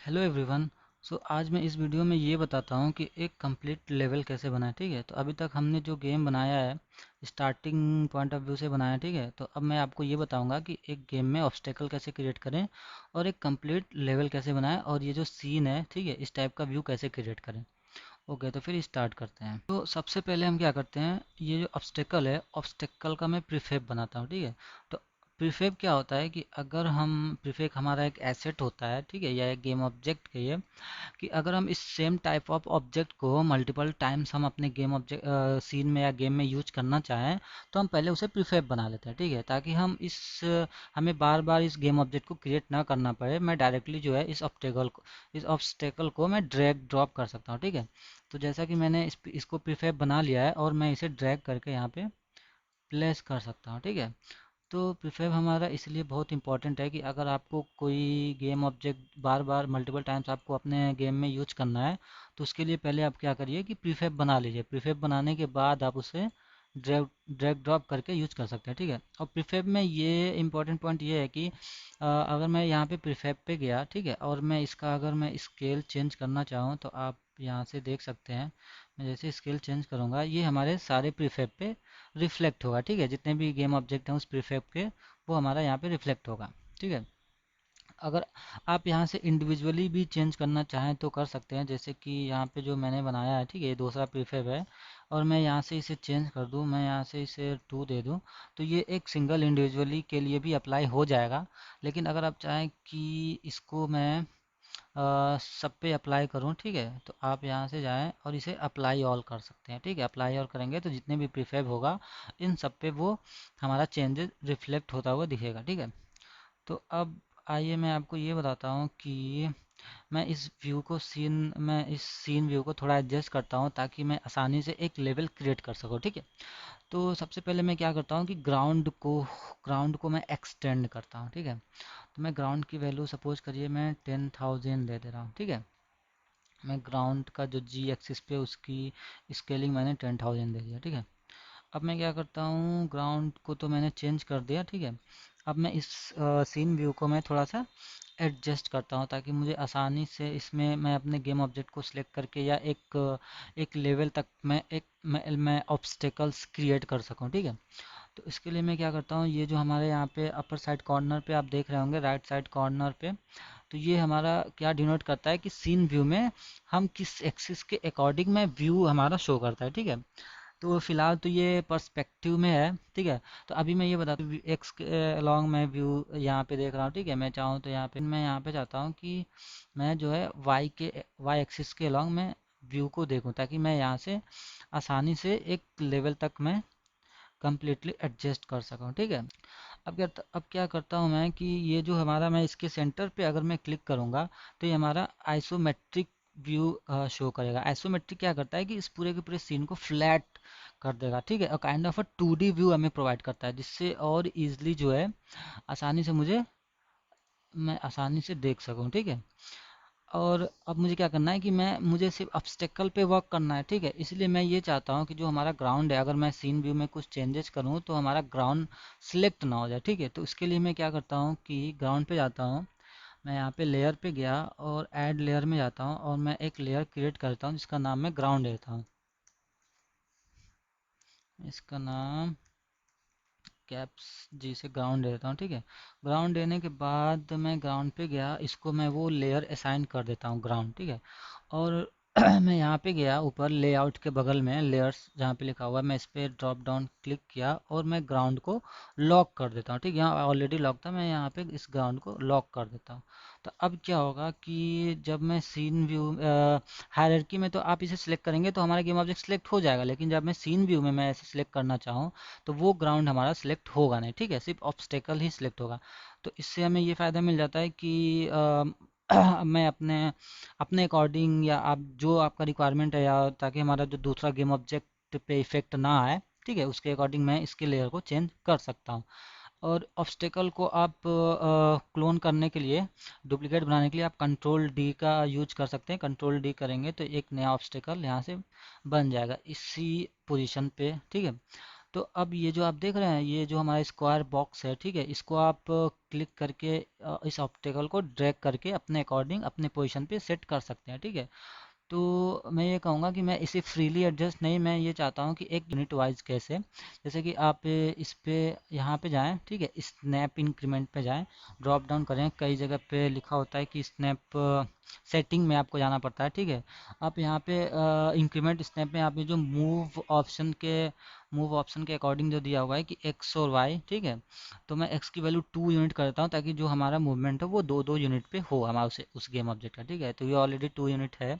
Hello everyone. आज मैं इस वीडियो में ये बताता हूँ कि एक कंप्लीट लेवल कैसे बनाएं। ठीक है, तो अभी तक हमने जो गेम बनाया है स्टार्टिंग पॉइंट ऑफ व्यू से बनाया है। ठीक है, तो अब मैं आपको ये बताऊंगा कि एक गेम में ऑब्स्टेकल कैसे क्रिएट करें और एक कंप्लीट लेवल कैसे बनाएं और ये जो सीन है, ठीक है, इस टाइप का व्यू कैसे क्रिएट करें। ओके, तो फिर स्टार्ट करते हैं। तो सबसे पहले हम क्या करते हैं, ये जो ऑब्स्टेकल है, ऑब्स्टेकल का मैं प्रीफेब बनाता हूँ। ठीक है, तो प्रीफेब क्या होता है कि अगर हम प्रीफेब हमारा एक एसेट होता है, ठीक है, या एक गेम ऑब्जेक्ट के ये कि अगर हम इस सेम टाइप ऑफ ऑब्जेक्ट को मल्टीपल टाइम्स हम अपने गेम ऑब्जेक्ट सीन में या गेम में यूज करना चाहें, तो हम पहले उसे प्रीफेब बना लेते हैं। ठीक है, ताकि हमें बार बार इस गेम ऑब्जेक्ट को क्रिएट ना करना पड़े। मैं डायरेक्टली जो है इस ऑब्स्टेकल को मैं ड्रैग ड्रॉप कर सकता हूँ। ठीक है, तो जैसा कि मैंने इसको प्रीफेब बना लिया है और मैं इसे ड्रैग करके यहाँ पे प्लेस कर सकता हूँ। ठीक है, तो प्रीफेब हमारा इसलिए बहुत इंपॉर्टेंट है कि अगर आपको कोई गेम ऑब्जेक्ट बार बार मल्टीपल टाइम्स आपको अपने गेम में यूज करना है, तो उसके लिए पहले आप क्या करिए कि प्रीफेब बना लीजिए। प्रीफेब बनाने के बाद आप उसे ड्रैग ड्रैग ड्रॉप करके यूज कर सकते हैं। ठीक है, और प्रीफेब में ये इंपॉर्टेंट पॉइंट ये है कि अगर मैं यहाँ पे प्रीफेब पे गया, ठीक है, और मैं इसका अगर मैं स्केल चेंज करना चाहूँ तो आप यहाँ से देख सकते हैं। मैं जैसे स्केल चेंज करूँगा ये हमारे सारे प्रीफेब पे रिफ्लेक्ट होगा। ठीक है, जितने भी गेम ऑब्जेक्ट हैं उस प्रीफेब के वो हमारा यहाँ पे रिफ्लेक्ट होगा। ठीक है, अगर आप यहाँ से इंडिविजुअली भी चेंज करना चाहें तो कर सकते हैं, जैसे कि यहाँ पे जो मैंने बनाया है, ठीक है, ये दूसरा प्रीफेब है और मैं यहाँ से इसे चेंज कर दूँ, मैं यहाँ से इसे 2 दे दूँ, तो ये एक सिंगल इंडिविजुअली के लिए भी अप्लाई हो जाएगा। लेकिन अगर आप चाहें कि इसको मैं सब पे अप्लाई करूँ, ठीक है, तो आप यहाँ से जाएं और इसे अप्लाई ऑल कर सकते हैं। ठीक है, अप्लाई ऑल करेंगे तो जितने भी प्रीफेब होगा इन सब पे वो हमारा चेंजेस रिफ्लेक्ट होता हुआ दिखेगा। ठीक है, तो अब आइए मैं आपको ये बताता हूँ कि मैं इस सीन व्यू को थोड़ा एडजस्ट करता हूँ ताकि मैं आसानी से एक लेवल क्रिएट कर सकूँ। ठीक है, तो सबसे पहले मैं क्या करता हूँ कि ग्राउंड को मैं एक्सटेंड करता हूँ। ठीक है, तो मैं ग्राउंड की वैल्यू सपोज करिए मैं 10,000 दे दे रहा हूँ। ठीक है, मैं ग्राउंड का जो जी एक्सिस पे उसकी स्केलिंग मैंने 10,000 दे दिया। ठीक है, अब मैं क्या करता हूँ, ग्राउंड को तो मैंने चेंज कर दिया। ठीक है, अब मैं इस सीन व्यू को मैं थोड़ा सा एडजस्ट करता हूँ ताकि मुझे आसानी से इसमें मैं अपने गेम ऑब्जेक्ट को सिलेक्ट करके या एक लेवल तक मैं ऑब्स्टेकल्स क्रिएट कर सकूँ। ठीक है, तो इसके लिए मैं क्या करता हूँ, ये जो हमारे यहाँ पे अपर साइड कॉर्नर पे आप देख रहे होंगे, राइट साइड कॉर्नर पे, तो ये हमारा क्या डिनोट करता है कि सीन व्यू में हम किस एक्सिस के अकॉर्डिंग में व्यू हमारा शो करता है। ठीक है, तो फिलहाल तो ये पर्सपेक्टिव में है। ठीक है, तो अभी मैं ये बताता हूँ एक्स के अलॉन्ग मैं व्यू यहाँ पे देख रहा हूँ। ठीक है, मैं चाहूँ तो यहाँ पे चाहता हूँ कि मैं जो है वाई एक्सिस के अलॉन्ग मैं व्यू को देखूँ ताकि मैं यहाँ से आसानी से एक लेवल तक मैं कम्प्लीटली एडजस्ट कर सकूँ। ठीक है, अब क्या करता हूँ मैं कि ये जो हमारा मैं इसके सेंटर पे अगर मैं क्लिक करूँगा तो ये हमारा आइसोमेट्रिक व्यू शो करेगा। आइसोमेट्रिक क्या करता है कि इस पूरे के पूरे सीन को फ्लैट कर देगा। ठीक है, और kind of a 2D view हमें प्रोवाइड करता है जिससे और इजली जो है आसानी से मैं आसानी से देख सकूँ। ठीक है, और अब मुझे क्या करना है कि मुझे सिर्फ ऑब्स्टेकल पे वर्क करना है। ठीक है, इसलिए मैं ये चाहता हूँ कि जो हमारा ग्राउंड है अगर मैं सीन व्यू में कुछ चेंजेस करूँ तो हमारा ग्राउंड सिलेक्ट ना हो जाए। ठीक है, तो इसके लिए मैं क्या करता हूँ कि ग्राउंड पे जाता हूँ, मैं यहाँ पे लेयर पे गया और ऐड लेयर में जाता हूँ और मैं एक लेयर क्रिएट करता हूँ जिसका नाम मैं ग्राउंड देता हूँ। इसका नाम कैप्स जी से ग्राउंड दे देता हूँ। ठीक है, ग्राउंड देने के बाद मैं ग्राउंड पे गया, इसको मैं वो लेयर असाइन कर देता हूँ ग्राउंड। ठीक है, और मैं यहाँ पे गया ऊपर लेआउट के बगल में लेयर्स जहाँ पे लिखा हुआ है, मैं इस पर ड्रॉप डाउन क्लिक किया और मैं ग्राउंड को लॉक कर देता हूँ। ठीक है, यहाँ ऑलरेडी लॉक था, मैं यहाँ पे इस ग्राउंड को लॉक कर देता हूँ। तो अब क्या होगा कि जब मैं सीन व्यू हायरार्की में तो आप इसे सिलेक्ट करेंगे तो हमारा गेम ऑब्जेक्ट सिलेक्ट हो जाएगा, लेकिन जब मैं सीन व्यू में मैं ऐसे सिलेक्ट करना चाहूँ तो वो ग्राउंड हमारा सिलेक्ट होगा नहीं। ठीक है, सिर्फ ऑब्स्टेकल ही सिलेक्ट होगा। तो इससे हमें ये फ़ायदा मिल जाता है कि मैं अपने अपने अकॉर्डिंग या आप जो आपका रिक्वायरमेंट है, या ताकि हमारा जो दूसरा गेम ऑब्जेक्ट पे इफेक्ट ना आए, ठीक है, उसके अकॉर्डिंग मैं इसके लेयर को चेंज कर सकता हूँ। और ऑब्स्टेकल को आप क्लोन करने के लिए, डुप्लीकेट बनाने के लिए आप कंट्रोल डी का यूज कर सकते हैं। कंट्रोल डी करेंगे तो एक नया ऑब्स्टेकल यहाँ से बन जाएगा इसी पोजीशन पे। ठीक है, तो अब ये जो आप देख रहे हैं, ये जो हमारा स्क्वायर बॉक्स है, ठीक है, इसको आप क्लिक करके इस ऑब्स्टेकल को ड्रैग करके अपने अकॉर्डिंग अपने पोजीशन पे सेट कर सकते हैं, ठीक है। तो मैं ये कहूँगा कि मैं इसे फ्रीली एडजस्ट नहीं, मैं ये चाहता हूँ कि एक यूनिट वाइज कैसे, जैसे कि आप इस पे यहाँ पे जाएं, ठीक है, स्नैप इंक्रीमेंट पे जाएं, ड्रॉप डाउन करें, कई जगह पे लिखा होता है कि स्नैप सेटिंग में आपको जाना पड़ता है, ठीक है। आप यहाँ पे इंक्रीमेंट स्नैप में आपने जो मूव ऑप्शन के अकॉर्डिंग जो दिया हुआ है कि एक्स और वाई, ठीक है, तो मैं एक्स की वैल्यू 2 यूनिट करता हूँ ताकि जो हमारा मूवमेंट है वो दो दो यूनिट पे हो हमारा उस गेम ऑब्जेक्ट का, ठीक है। तो ये ऑलरेडी 2 यूनिट है।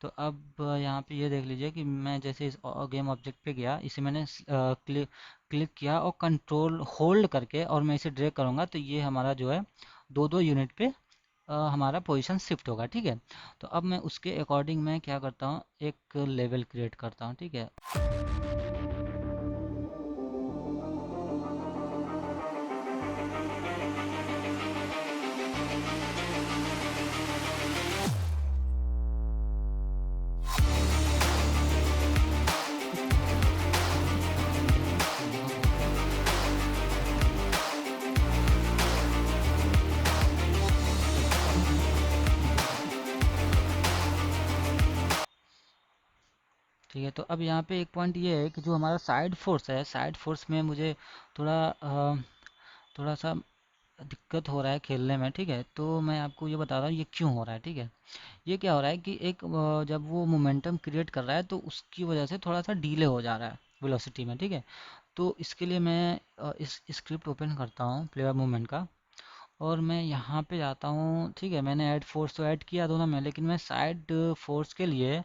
तो अब यहाँ पे ये देख लीजिए कि मैं जैसे इस गेम ऑब्जेक्ट पे गया, इसे मैंने क्लिक क्लिक किया और कंट्रोल होल्ड करके और मैं इसे ड्रैग करूँगा तो ये हमारा जो है दो दो यूनिट पे हमारा पोजीशन शिफ्ट होगा, ठीक है। तो अब मैं उसके अकॉर्डिंग मैं क्या करता हूँ, एक लेवल क्रिएट करता हूँ, ठीक है। ठीक है, तो अब यहाँ पे एक पॉइंट ये है कि जो हमारा साइड फोर्स है, साइड फोर्स में मुझे थोड़ा थोड़ा सा दिक्कत हो रहा है खेलने में, ठीक है। तो मैं आपको ये बता रहा हूँ ये क्यों हो रहा है, ठीक है। ये क्या हो रहा है कि एक जब वो मोमेंटम क्रिएट कर रहा है तो उसकी वजह से थोड़ा सा डीले हो जा रहा है वेलोसिटी में, ठीक है। तो इसके लिए मैं इस स्क्रिप्ट ओपन करता हूँ प्लेयर मूवमेंट का, और मैं यहाँ पे जाता हूँ, ठीक है। मैंने ऐड फोर्स तो ऐड किया दोनों में, लेकिन मैं साइड फोर्स के लिए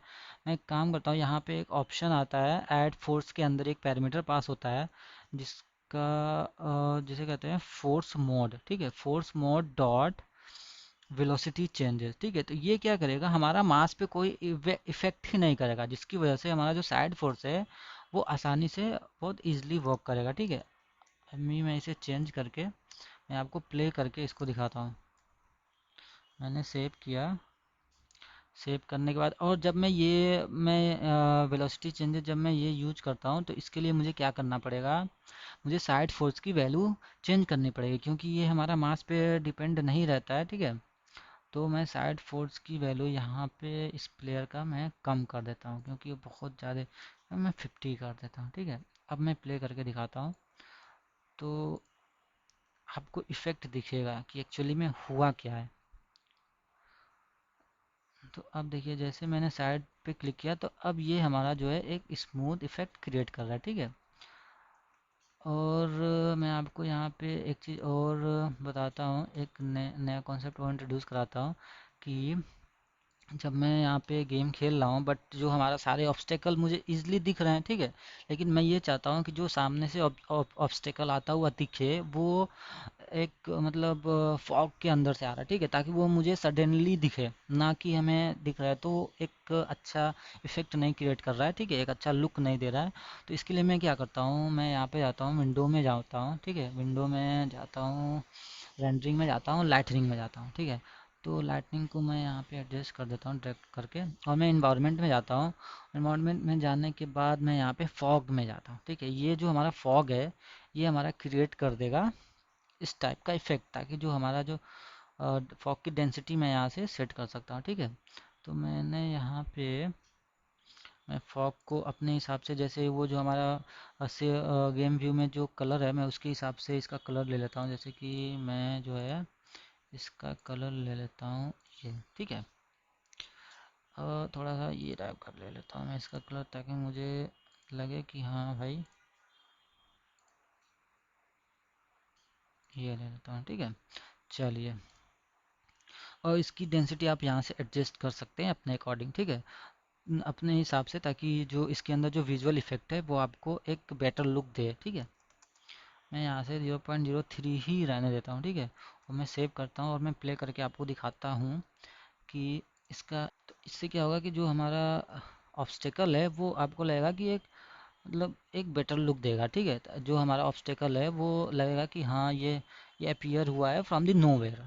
मैं एक काम करता हूँ, यहाँ पे एक ऑप्शन आता है ऐड फोर्स के अंदर एक पैरामीटर पास होता है जिसका जिसे कहते हैं फोर्स मोड, ठीक है, force mode dot velocity changes, ठीक है। तो ये क्या करेगा, हमारा मास पे कोई इफेक्ट ही नहीं करेगा, जिसकी वजह से हमारा जो साइड फोर्स है वो आसानी से बहुत इजीली वर्क करेगा, ठीक है। अभी मैं इसे चेंज करके मैं आपको प्ले करके इसको दिखाता हूँ। मैंने सेव किया, सेव करने के बाद और जब मैं वेलोसिटी चेंजेस जब मैं ये यूज करता हूँ तो इसके लिए मुझे क्या करना पड़ेगा, मुझे साइड फोर्स की वैल्यू चेंज करनी पड़ेगी क्योंकि ये हमारा मास पे डिपेंड नहीं रहता है, ठीक है। तो मैं साइड फोर्स की वैल्यू यहाँ पे इस प्लेयर का मैं कम कर देता हूँ क्योंकि ये बहुत ज़्यादा, मैं 50 कर देता हूँ, ठीक है। अब मैं प्ले करके दिखाता हूँ तो आपको इफेक्ट दिखेगा कि एक्चुअली में हुआ क्या है। तो अब देखिए जैसे मैंने साइड पे क्लिक किया तो अब ये हमारा जो है एक स्मूथ इफेक्ट क्रिएट कर रहा है, ठीक है। और मैं आपको यहाँ पे एक चीज़ और बताता हूँ, एक नया कॉन्सेप्ट और इंट्रोड्यूस कराता हूँ कि जब मैं यहाँ पे गेम खेल रहा हूँ बट जो हमारा सारे ऑब्स्टेकल मुझे इजीली दिख रहे हैं, ठीक है, लेकिन मैं ये चाहता हूँ कि जो सामने से ऑब्स्टेकल आता हुआ दिखे वो एक मतलब फॉग के अंदर से आ रहा है, ठीक है, ताकि वो मुझे सडनली दिखे, ना कि हमें दिख रहा है तो एक अच्छा इफेक्ट नहीं क्रिएट कर रहा है, ठीक है, एक अच्छा लुक नहीं दे रहा है। तो इसके लिए मैं क्या करता हूँ, मैं यहाँ पे जाता हूँ, विंडो में जाता हूँ, ठीक है, विंडो में जाता हूँ, रेंडरिंग में जाता हूँ, लाइटनिंग में जाता हूँ, ठीक है। तो लाइटनिंग को मैं यहाँ पे एडजस्ट कर देता हूँ ड्रैग करके, और मैं इन्वायरमेंट में जाता हूँ। इन्वायरमेंट में जाने के बाद मैं यहाँ पे फॉग में जाता हूँ, ठीक है। ये जो हमारा फॉग है ये हमारा क्रिएट कर देगा इस टाइप का इफेक्ट, ताकि जो हमारा जो फॉग की डेंसिटी मैं यहाँ से सेट कर सकता हूँ, ठीक है। तो मैंने यहाँ पे मैं फॉग को अपने हिसाब से, जैसे वो जो हमारा से गेम व्यू में जो कलर है मैं उसके हिसाब से इसका कलर ले लेता हूँ, जैसे कि मैं जो है इसका कलर ले लेता हूँ ये, ठीक है। थोड़ा सा ये टाइप कर ले लेता हूँ मैं इसका कलर, ताकि मुझे लगे कि हाँ भाई ये ले लेता हूँ, ठीक है। चलिए, और इसकी डेंसिटी आप यहाँ से एडजस्ट कर सकते हैं अपने अकॉर्डिंग, ठीक है, अपने हिसाब से, ताकि जो इसके अंदर जो विजुअल इफेक्ट है वो आपको एक बेटर लुक दे, ठीक है। मैं यहाँ से 0.03 ही रहने देता हूँ, ठीक है, और मैं सेव करता हूँ और मैं प्ले करके आपको दिखाता हूँ कि इसका, तो इससे क्या होगा कि जो हमारा ऑब्स्टेकल है वो आपको लगेगा कि एक मतलब एक बेटर लुक देगा, ठीक है। जो हमारा ऑब्स्टेकल है वो लगेगा कि हाँ ये अपीयर हुआ है from the nowhere.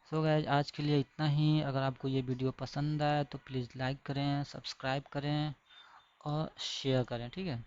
So guys आज के लिए इतना ही। अगर आपको ये वीडियो पसंद आए तो प्लीज़ लाइक करें, सब्सक्राइब करें और शेयर करें, ठीक है।